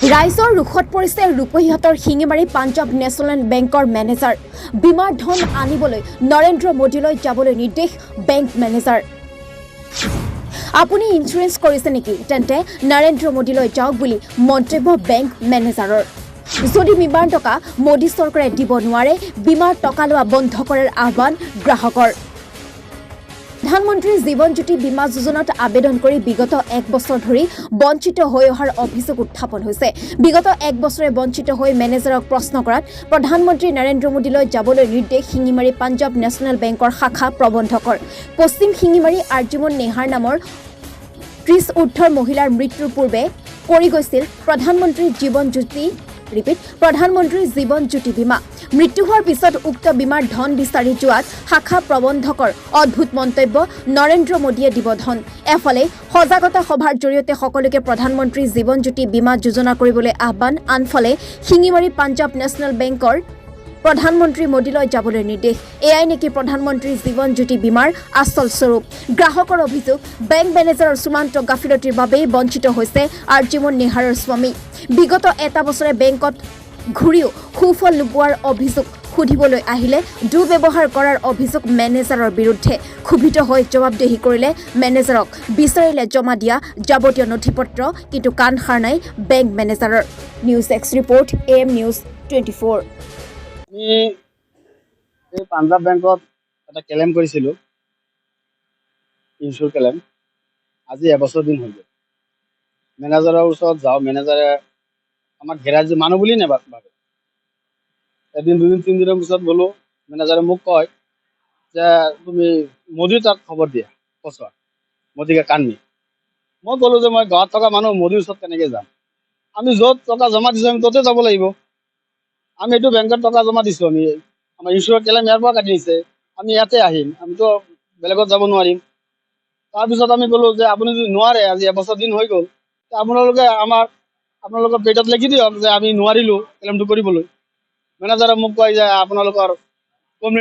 ৰাইজৰ ৰুখত পৰিছে ৰূপহীহঁতৰ শিঙিমাৰী পাঞ্জাৱ নেশ্যনেল বেংকৰ মেনেজাৰ বীমাৰ ধন আনিবলৈ নৰেন্দ্ৰ মোদীলৈ যাবলৈ নিৰ্দেশ বেংক মেনেজাৰ আপুনি ইঞ্চুৰেঞ্চ কৰিছে নেকি তেন্তে নৰেন্দ্ৰ মোদীলৈ যাওক বুলি মন্তব্য বেংক মেনেজাৰৰ যদি বীমাৰ টকা মোদী চৰকাৰে দিব নোৱাৰে বীমাৰ টকা লোৱা বন্ধ কৰাৰ আহ্বান গ্ৰাহকৰ প্ৰধানমন্ত্ৰী জীৱন জ্যোতি বীমা যোজনাত আবেদন কৰি বিগত এক বছৰ ধৰি বঞ্চিত হৈ অহাৰ অভিযোগ উত্থাপন হৈছে বিগত এক বছৰে বঞ্চিত হৈ মেনেজাৰক প্ৰশ্ন কৰাত প্ৰধানমন্ত্ৰী নৰেন্দ্ৰ মোদীলৈ যাবলৈ নিৰ্দেশ শিঙিমাৰী পাঞ্জাৱ নেশ্যনেল বেংকৰ শাখা প্ৰবন্ধকৰ পশ্চিম শিঙিমাৰী আৰ্জিমন নেহাৰ নামৰ 30 ঊৰ্ধৰ মহিলাৰ মৃত্যুৰ পূৰ্বে কৰি গৈছিল প্ৰধানমন্ত্ৰী জীৱন জ্যোতি বীমা মৃত্যু হোৱাৰ পিছত উক্ত বীমাৰ ধন বিচাৰি যোৱাত শাখা প্ৰবন্ধকৰ অদ্ভুত মন্তব্য নৰেন্দ্ৰ মোদীয়ে দিব ধন এফালে সজাগতা সভাৰ জৰিয়তে সকলোকে প্ৰধানমন্ত্ৰী জীৱন জ্যোতি বীমা যোজনা কৰিবলৈ আহ্বান আনফালে শিঙিমাৰী পাঞ্জাৱ নেশ্যনেল বেংকৰ প্ৰধানমন্ত্ৰী মোদীলৈ যাবলৈ নিৰ্দেশ এয়াই নেকি প্ৰধানমন্ত্ৰী জীৱন জ্যোতি বীমাৰ আচল স্বৰূপ গ্ৰাহকৰ অভিযোগ বেংক মেনেজাৰৰ চূড়ান্ত গাফিলতিৰ বাবেই বঞ্চিত হৈছে আৰ্জিমন নেহাৰৰ স্বামী বিগত এটা বছৰে বেংকত ঘূৰিও সুফল নোপোৱাৰ অভিযোগ সুধিবলৈ আহিলে দুৰ্ব্যৱহাৰ কৰাৰ অভিযোগ মেনেজাৰৰ বিৰুদ্ধে ক্ষোভিত হৈ জবাবদিহি কৰিলে মেনেজাৰক বিচাৰিলে জমা দিয়া যাৱতীয় নথিপত্ৰ কিন্তু কাণ সাৰ নাই বেংক মেনেজাৰৰ news x report AM news 24 আমি এই পাঞ্জাৱ বেংকত এটা ক্লেইম কৰিছিলোঁ ইনচুৰ ক্লেইম আজি এবছৰ দিন হৈ গ'ল মেনেজাৰৰ ওচৰত যাওঁ মেনেজাৰে আমাক ঘেৰাই যে মানুহ বুলি ভাবে এদিন দুদিন তিনিদিনৰ পিছত গ'লোঁ মেনেজাৰে মোক কয় যে তুমি মোদীৰ তাত খবৰ দিয়া পচোৱা মোদীকে কান্দি মই ক'লোঁ যে মই গাঁৱত থকা মানুহ মোদীৰ ওচৰত কেনেকৈ যাম আমি য'ত টকা জমা দিছোঁ আমি ত'তে যাব লাগিব আমি এইটো বেংকত টকা জমা দিছোঁ আমি আমাৰ ইনচুৰৰ ক্লেইম ইয়াৰ পৰা কাটি নিছে আমি ইয়াতে আহিম আমিতো বেলেগত যাব নোৱাৰিম তাৰপিছত আমি ক'লোঁ যে আপুনি যদি নোৱাৰে আজি এবছৰ দিন হৈ গ'ল আপোনালোকৰ পেজত লিখি দিয়ক যে আমি নোৱাৰিলোঁ ক্লেইমটো কৰিবলৈ মেনেজাৰে মোক কয় যে আপোনালোকৰ কমপ্লেইন